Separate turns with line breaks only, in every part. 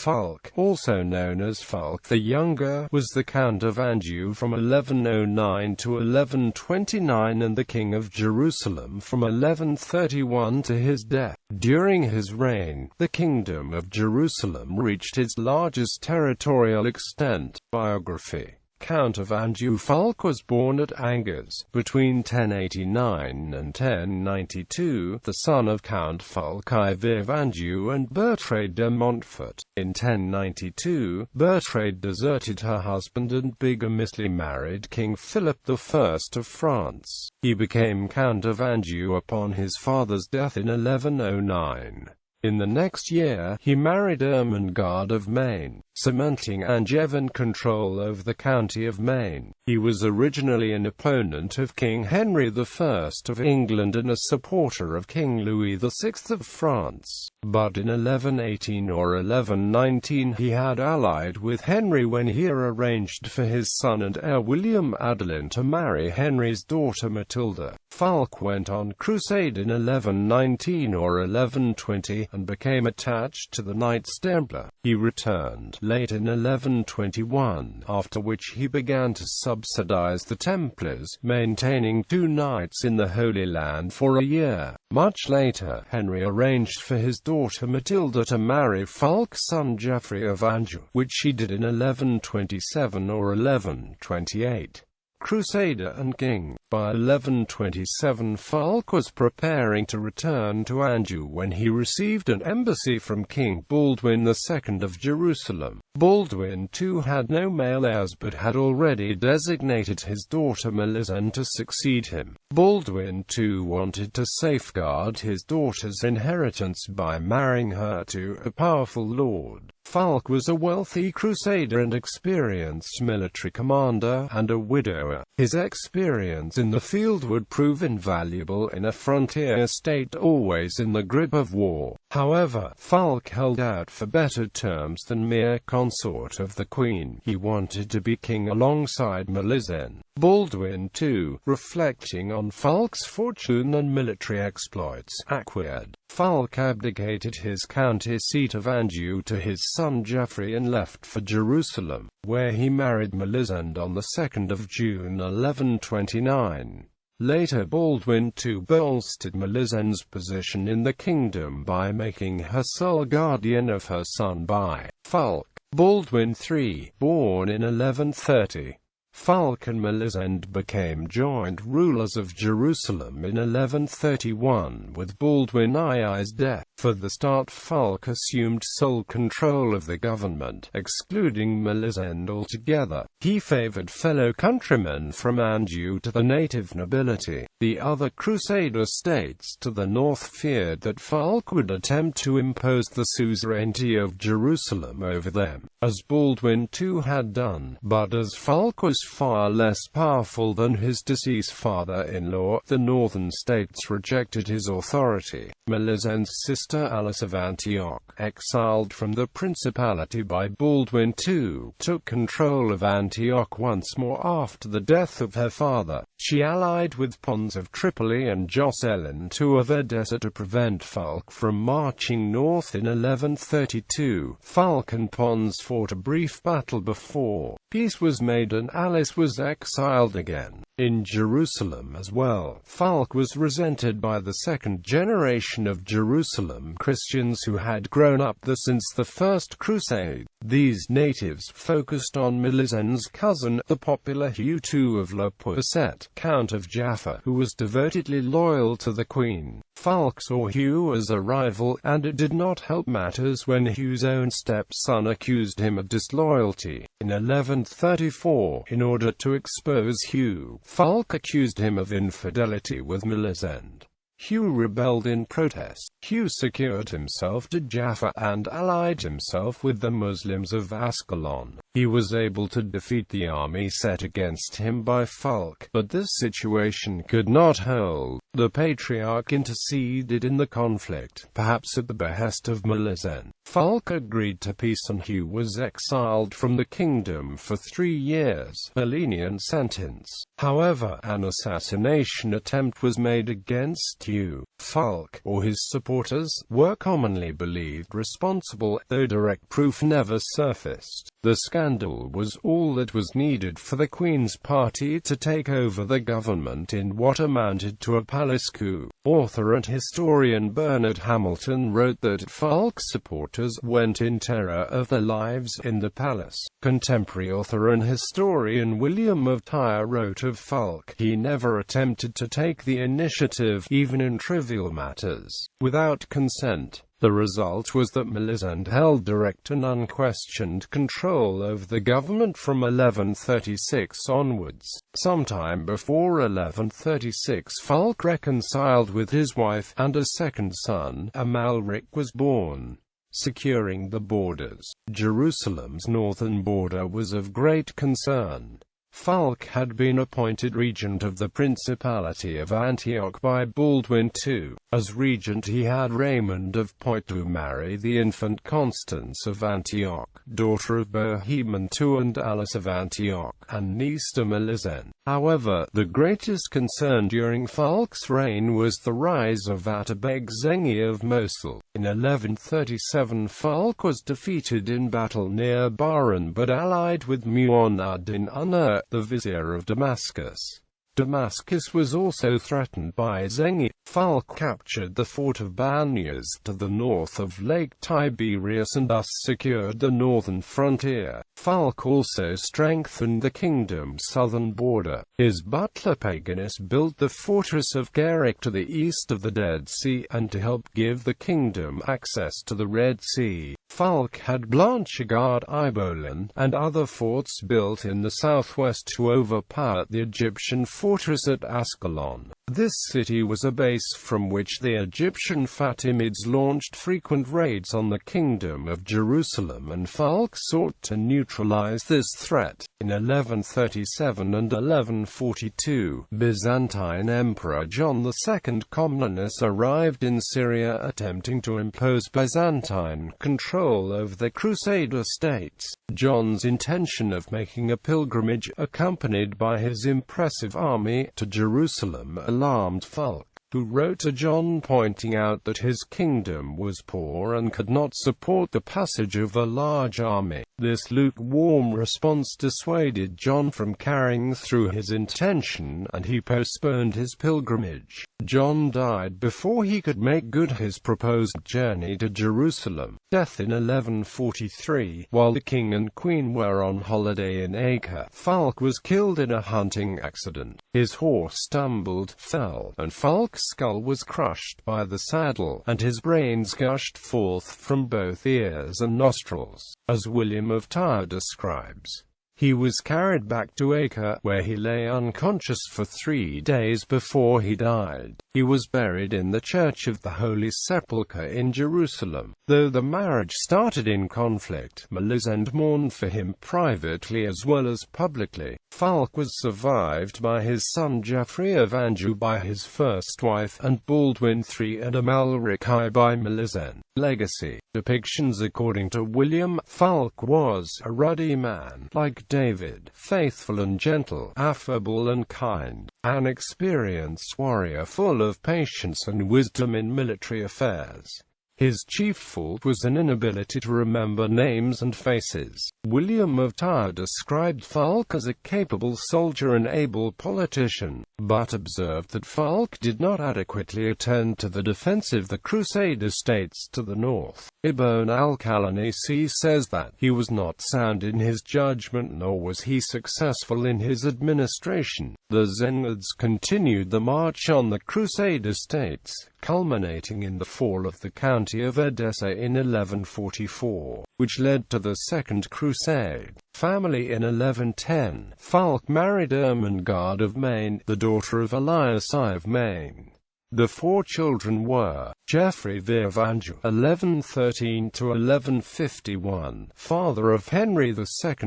Fulk, also known as Fulk the Younger, was the Count of Anjou from 1109 to 1129 and the King of Jerusalem from 1131 to his death. During his reign, the Kingdom of Jerusalem reached its largest territorial extent. Biography. Count of Anjou. Fulk was born at Angers, between 1089 and 1092, the son of Count Fulk of Anjou and Bertrade de Montfort. In 1092, Bertrade deserted her husband and bigamously married King Philip I of France. He became Count of Anjou upon his father's death in 1109. In the next year, he married Ermengarde of Maine, cementing Angevin control over the county of Maine. He was originally an opponent of King Henry I of England and a supporter of King Louis VI of France. But in 1118 or 1119 he had allied with Henry when he arranged for his son and heir William Adelin to marry Henry's daughter Matilda. Fulk went on crusade in 1119 or 1120, and became attached to the Knights Templar. He returned late in 1121, after which he began to subsidize the Templars, maintaining 2 knights in the Holy Land for a year. Much later, Henry arranged for his daughter Matilda to marry Fulk's son Geoffrey of Anjou, which she did in 1127 or 1128. Crusader and King. By 1127 Fulk was preparing to return to Anjou when he received an embassy from King Baldwin II of Jerusalem. Baldwin II had no male heirs but had already designated his daughter Melisende to succeed him. Baldwin II wanted to safeguard his daughter's inheritance by marrying her to a powerful lord. Fulk was a wealthy crusader and experienced military commander, and a widower. His experience in the field would prove invaluable in a frontier state always in the grip of war. However, Fulk held out for better terms than mere consort of the Queen. He wanted to be king alongside Melisende. Baldwin II, reflecting on Fulk's fortune and military exploits, acquiesced. Fulk abdicated his county seat of Anjou to his son Geoffrey and left for Jerusalem, where he married Melisende on the 2nd of June 1129. Later Baldwin II bolstered Melisende's position in the kingdom by making her sole guardian of her son by Fulk. Baldwin III, born in 1130. Fulk and Melisende became joint rulers of Jerusalem in 1131 with Baldwin II's death. For the start Fulk assumed sole control of the government, excluding Melisende altogether. He favored fellow countrymen from Anjou to the native nobility. The other Crusader states to the north feared that Fulk would attempt to impose the suzerainty of Jerusalem over them, as Baldwin II had done. But as Fulk was far less powerful than his deceased father-in-law, the northern states rejected his authority. Melisende's sister Alice of Antioch, exiled from the principality by Baldwin II, took control of Antioch once more after the death of her father. She allied with Pons of Tripoli and Jocelyn II of Edessa to prevent Fulk from marching north in 1132. Fulk and Pons fought a brief battle before peace was made and Alice was exiled again. In Jerusalem as well, Fulk was resented by the second generation of Jerusalem Christians who had grown up there since the First Crusade. These natives focused on Melisende's cousin, the popular Hugh II of Le Pousset, Count of Jaffa, who was devotedly loyal to the Queen. Fulk saw Hugh as a rival, and it did not help matters when Hugh's own stepson accused him of disloyalty. In 1134, in order to expose Hugh, Fulk accused him of infidelity with Melisende. Hugh rebelled in protest. Hugh secured himself to Jaffa and allied himself with the Muslims of Ascalon. He was able to defeat the army set against him by Fulk, but this situation could not hold. The Patriarch interceded in the conflict, perhaps at the behest of Melisende. Fulk agreed to peace and Hugh was exiled from the kingdom for 3 years, a lenient sentence. However, an assassination attempt was made against Hugh. Fulk, or his supporters, were commonly believed responsible, though direct proof never surfaced. The scandal was all that was needed for the Queen's party to take over the government in what amounted to a palace coup. Author and historian Bernard Hamilton wrote that Fulk's supporters went in terror of their lives in the palace. Contemporary author and historian William of Tyre wrote of Fulk, "He never attempted to take the initiative, even in trivial matters, without consent." The result was that Melisende held direct and unquestioned control over the government from 1136 onwards. Sometime before 1136 Fulk reconciled with his wife, and a second son, Amalric, was born. Securing the borders. Jerusalem's northern border was of great concern. Fulk had been appointed regent of the Principality of Antioch by Baldwin II. As regent he had Raymond of Poitou marry the infant Constance of Antioch, daughter of Bohemond II and Alice of Antioch, and niece to Melisende. However, the greatest concern during Fulk's reign was the rise of Atabeg Zengi of Mosul. In 1137 Fulk was defeated in battle near Bahrain but allied with Mu'in ad-Din Unur, the vizier of Damascus. Damascus was also threatened by Zengi. Fulk captured the fort of Banyas to the north of Lake Tiberias and thus secured the northern frontier. Fulk also strengthened the kingdom's southern border. His butler Paganus built the fortress of Gerik to the east of the Dead Sea, and to help give the kingdom access to the Red Sea. Fulk had Blanchegard, Ibolan, and other forts built in the southwest to overpower the Egyptian fortress at Ascalon. This city was a base from which the Egyptian Fatimids launched frequent raids on the Kingdom of Jerusalem, and Fulk sought to neutralize this threat. In 1137 and 1142, Byzantine Emperor John II Comnenus arrived in Syria attempting to impose Byzantine control over the Crusader states. John's intention of making a pilgrimage, accompanied by his impressive army, to Jerusalem alarmed Fulk, who wrote to John pointing out that his kingdom was poor and could not support the passage of a large army. This lukewarm response dissuaded John from carrying through his intention, and he postponed his pilgrimage. John died before he could make good his proposed journey to Jerusalem. Death in 1143, while the king and queen were on holiday in Acre. Fulk was killed in a hunting accident. His horse stumbled, fell, and Fulk's skull was crushed by the saddle, and his brains gushed forth from both ears and nostrils. As William of Tyre describes, he was carried back to Acre, where he lay unconscious for 3 days before he died. He was buried in the Church of the Holy Sepulchre in Jerusalem. Though the marriage started in conflict, Melisende mourned for him privately as well as publicly. Fulk was survived by his son Geoffrey of Anjou by his first wife, and Baldwin III and Amalric I by Melisende. Legacy. Depictions. According to William, Fulk was a ruddy man, like David, faithful and gentle, affable and kind, an experienced warrior full of patience and wisdom in military affairs. His chief fault was an inability to remember names and faces. William of Tyre described Fulk as a capable soldier and able politician, but observed that Fulk did not adequately attend to the defense of the Crusader states to the north. Ibn al-Qalanisi says that he was not sound in his judgment, nor was he successful in his administration. The Zenids continued the march on the Crusader states, culminating in the fall of the county of Edessa in 1144, which led to the Second Crusade. Family. In 1110, Fulk married Ermengarde of Maine, the daughter of Elias I of Maine. The four children were Geoffrey of Anjou (1113–1151), father of Henry II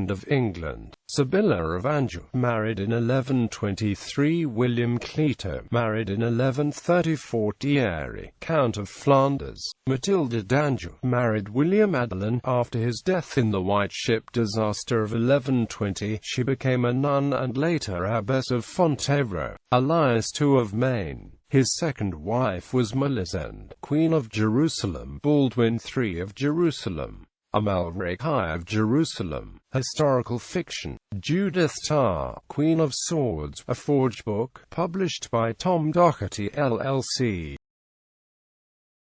of England; Sibylla of Anjou, married in 1123; William Clito, married in 1134; Thierry, Count of Flanders; Matilda d'Anjou, married William Adelin. After his death in the White Ship disaster of 1120, she became a nun and later abbess of Fontevraud, Alias II of Maine. His second wife was Melisende, Queen of Jerusalem; Baldwin III of Jerusalem; Amalric I of Jerusalem. Historical fiction. Judith Tarr, Queen of Swords, a forged book, published by Tom Doherty LLC.